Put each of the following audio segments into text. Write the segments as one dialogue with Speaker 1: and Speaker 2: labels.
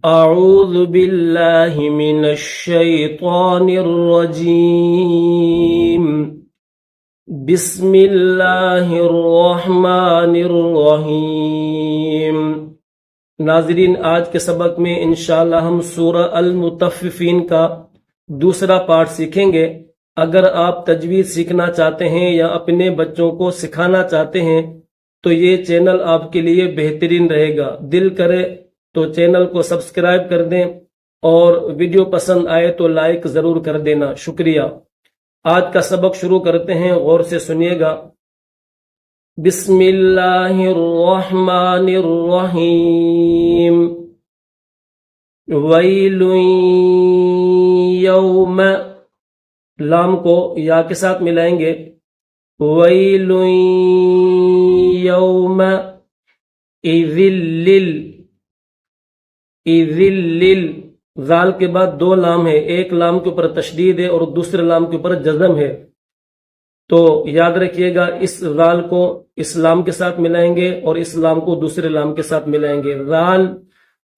Speaker 1: أعوذ بالله من الشيطان الرجيم بسم الله الرحمن الرحیم۔ ناظرین، آج کے سبق میں انشاءاللہ ہم سورہ المطففین کا دوسرا پارٹ سیکھیں گے۔ اگر آپ تجوید سیکھنا چاہتے ہیں یا اپنے بچوں کو سکھانا چاہتے ہیں تو یہ چینل آپ کے لیے بہترین رہے گا۔ دل کرے تو چینل کو سبسکرائب کر دیں اور ویڈیو پسند آئے تو لائک ضرور کر دینا، شکریہ۔ آج کا سبق شروع کرتے ہیں، غور سے سنیے گا۔ بسم اللہ الرحمن الرحیم۔ ویل یوم، لام کو یا کے ساتھ ملائیں گے، ویل یوم اذل، اذل، ذال کے بعد دو لام ہے، ایک لام کے اوپر تشدید ہے اور دوسرے لام کے اوپر جزم ہے، تو یاد رکھیے گا اس ذال کو اس لام کے ساتھ ملائیں گے اور اس لام کو دوسرے لام کے ساتھ ملائیں گے۔ ذال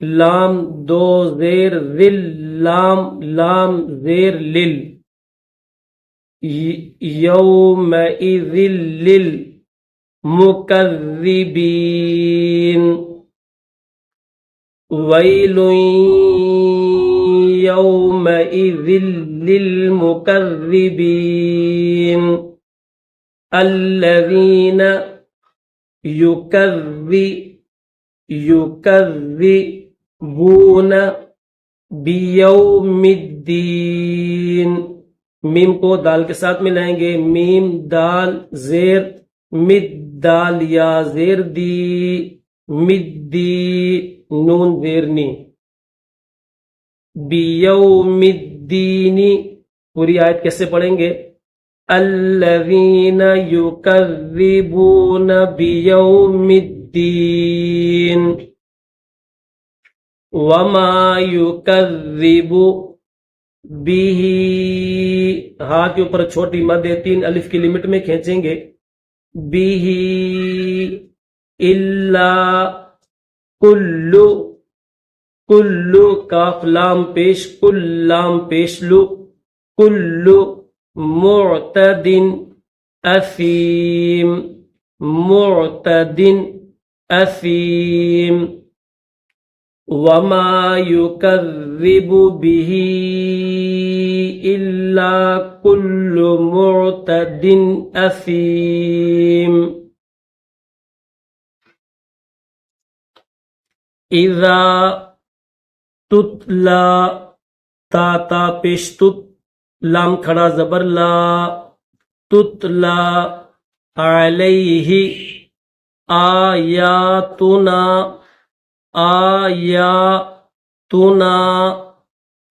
Speaker 1: لام دو زیر ذل، لام لام زیر لل، یومئذ للمکذبین، ویل یومئذ للمکذبین الذین یکذبون بیوم الدین، میم کو دال کے ساتھ ملائیں گے، میم دال زیر مد، دال یا زیر دی، مدی نون زیرنی، بیوم الدین۔ پوری آیت کیسے پڑھیں گے؟ الذین یکذبون بیوم الدین وما یکذب بہ، ہاں کے اوپر چھوٹی مد ہے، 3 الف کی لمٹ میں کھینچیں گے، بہ الا کلو، کلو کاف لام پیش، کل لام پیش لو، کلو معتد اثیم، معتد اثیم، وما یکذب بہ الا کل معتد اثیم۔ اذا تتلا، تا تا پیش تت، لام کھڑا زبر لا، تتلا علیہ آیاتنا، آیاتنا،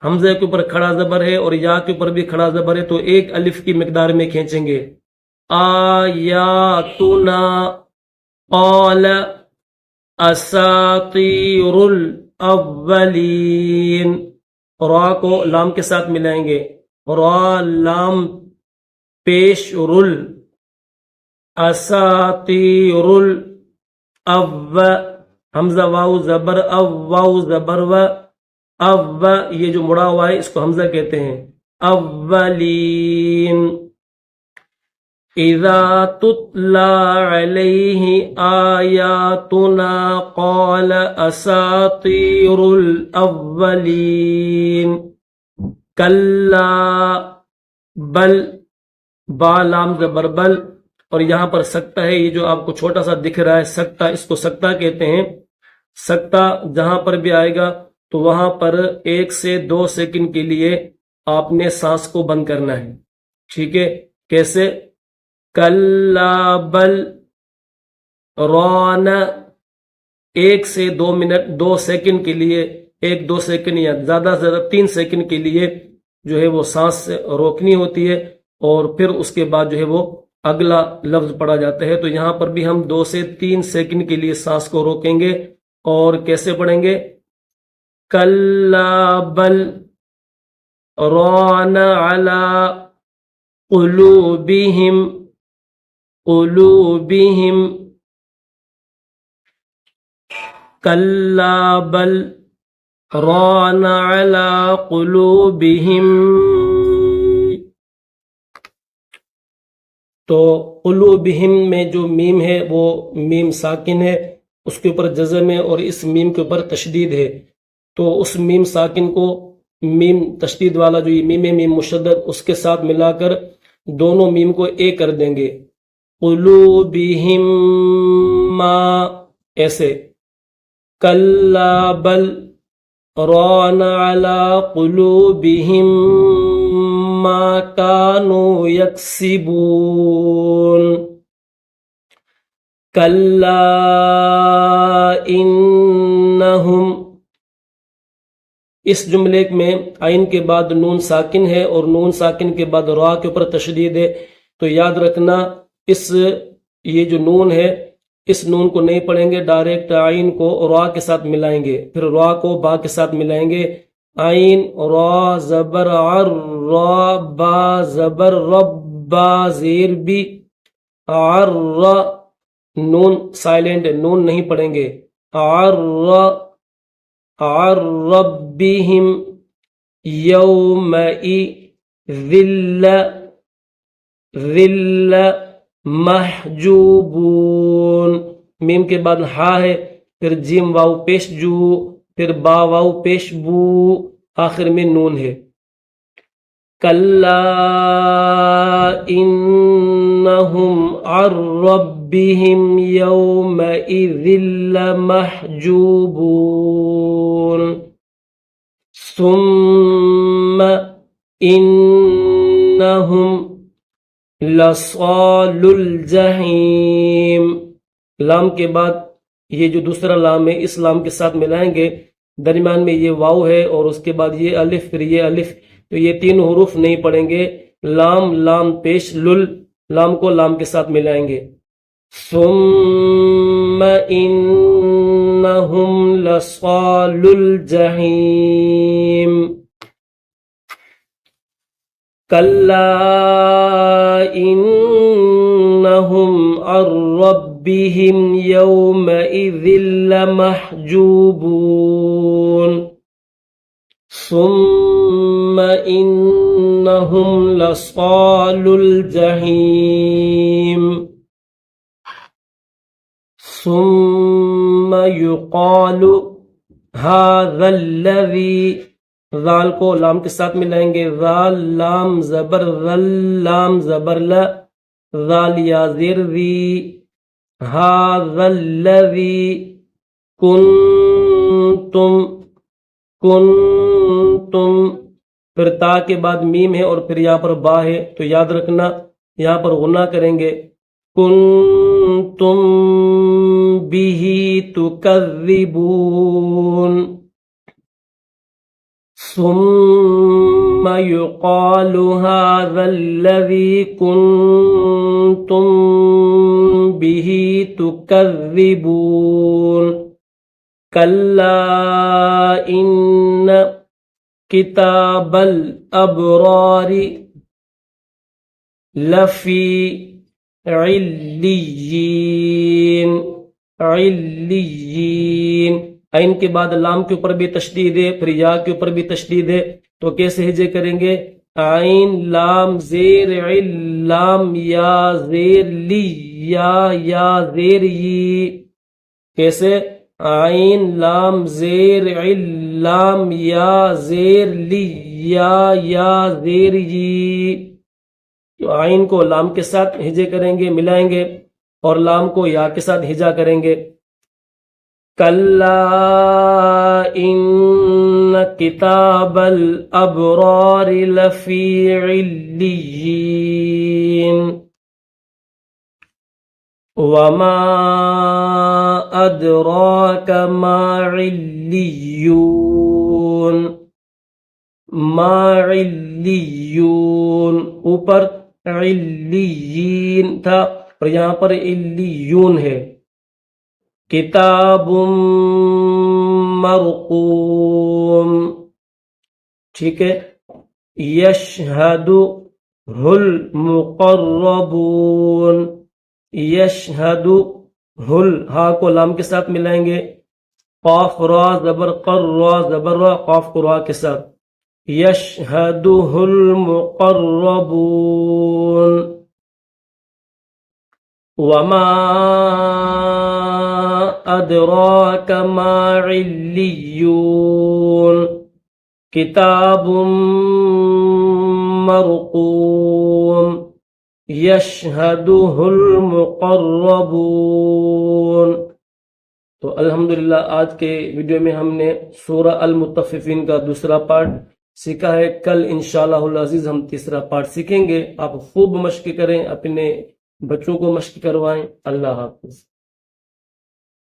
Speaker 1: حمزے کے اوپر کھڑا زبر ہے اور یا کے اوپر بھی کھڑا زبر ہے، تو ایک الف کی مقدار میں کھینچیں گے، آیاتنا، قال اساطیر الاولین، را کو لام کے ساتھ ملائیں گے، را لام پیش رل، اساطیر الاو، حمزہ واو زبر او، واو زبر و، او یہ جو مڑا ہوا ہے اس کو حمزہ کہتے ہیں، اولین۔ اذا تتلا علیہ آیاتنا قال اساطیر الاولین، کلا بل، با لام زبر بل، اور یہاں پر سکتہ ہے، یہ جو آپ کو چھوٹا سا دکھ رہا ہے سکتہ، اس کو سکتہ کہتے ہیں۔ سکتہ جہاں پر بھی آئے گا تو وہاں پر 1 سے 2 سیکنڈ کے لیے آپ نے سانس کو بند کرنا ہے، ٹھیک ہے؟ کیسے؟ کلا بل ران، 1 سے 2 منٹ 2 سیکنڈ کے لیے، 1-2 سیکنڈ یا زیادہ سے زیادہ 3 سیکنڈ کے لیے جو ہے وہ سانس روکنی ہوتی ہے، اور پھر اس کے بعد جو ہے وہ اگلا لفظ پڑھا جاتا ہے۔ تو یہاں پر بھی ہم 2 سے 3 سیکنڈ کے لیے سانس کو روکیں گے، اور کیسے پڑھیں گے؟ کلا بل ران علی قلوبہم، قلوبہم، کلا بل ران علی قلوبہم، تو قلوبہم میں جو میم ہے وہ میم ساکن ہے، اس کے اوپر جزم ہے اور اس میم کے اوپر تشدید ہے، تو اس میم ساکن کو میم تشدید والا جو یہ میم ہے میم مشدد اس کے ساتھ ملا کر دونوں میم کو ایک کر دیں گے، قلوبہم ما، ایسے، کلا بل ران علی قلوبہم ما کانوا یکسبون، کلا انہم، اس جملے میں عین کے بعد نون ساکن ہے اور نون ساکن کے بعد را کے اوپر تشدید ہے، تو یاد رکھنا یہ جو نون ہے اس نون کو نہیں پڑھیں گے، ڈائریکٹ عین کو را کے ساتھ ملائیں گے، پھر را کو با کے ساتھ ملائیں گے، عین را زبر عر، را با زبر رب، با زیر بی، عر نون سائلنٹ نون نہیں پڑھیں گے، عر ربہم یومئذ ذل محجوبون، میم کے بعد ہا ہے، پھر جیم واو پیش جو، پھر با واو پیش بو، آخر میں نون ہے، کلا انہم عن ربہم یومئذ لمحجوبون، ثم انہم لصال الجحیم، لام کے بعد یہ جو دوسرا لام ہے اس لام کے ساتھ ملائیں گے، درمیان میں یہ واو ہے اور اس کے بعد یہ الف، پھر یہ الف، تو یہ تین حروف نہیں پڑھیں گے، لام لام پیش لل، لام کو لام کے ساتھ ملائیں گے، ثم انہم لصال الجحیم، کلا انہم عن ربہم یومئذ لمحجوبون، ثم انہم لصال الجحیم، ثم یقال ھذا الذی، ذال کو لام کے ساتھ ملائیں گے، ذال لام زبر ذل، لام زبر ل، ذال یا زیر ذی، ھذا الذی کنتم، پھر تا کے بعد میم ہے اور پھر یہاں پر با ہے، تو یاد رکھنا یہاں پر غنہ کریں گے، کنتم بہ تکذبون، ثم یقال ھذا الذی کنتم بہ تکذبون، کلا ان کتاب الابرار لفی علیین، علیین، عین کے بعد لام کے اوپر بھی تشدید ہے، پھر یا کے اوپر بھی تشدید ہے، تو کیسے ہجے کریں گے، عین لام زیر عل، لام یا زیر لی، یا زیر ی، کیسے، عین لام زیر عل، لام یا زیر لی، یا زیر ی، تو عین کو لام کے ساتھ ہجے کریں گے، ملائیں گے، اور لام کو یا کے ساتھ ہجا کریں گے، کلا ان کتاب الابرار لفی علیین، وما ادراک ما علیون، ما علیون، اوپر علیین تھا اور یہاں پر علیون ہے، کتاب مرقوم، ٹھیک ہے، یشہدہ المقربون، یشہدہ ہا کو لام کے ساتھ ملائیں گے، قاف را زبر قر را زبر را قاف کو را کے ساتھ یشہدہ المقربون وما ادراک ما علیون کتاب مرقوم یشہدہ المقربون۔ تو الحمدللہ آج کے ویڈیو میں ہم نے سورہ المطففین کا دوسرا پارٹ سیکھا ہے۔ کل انشاءاللہ العزیز ہم تیسرا پارٹ سیکھیں گے۔ آپ خوب مشق کریں، اپنے بچوں کو مشق کروائیں۔ اللہ حافظ۔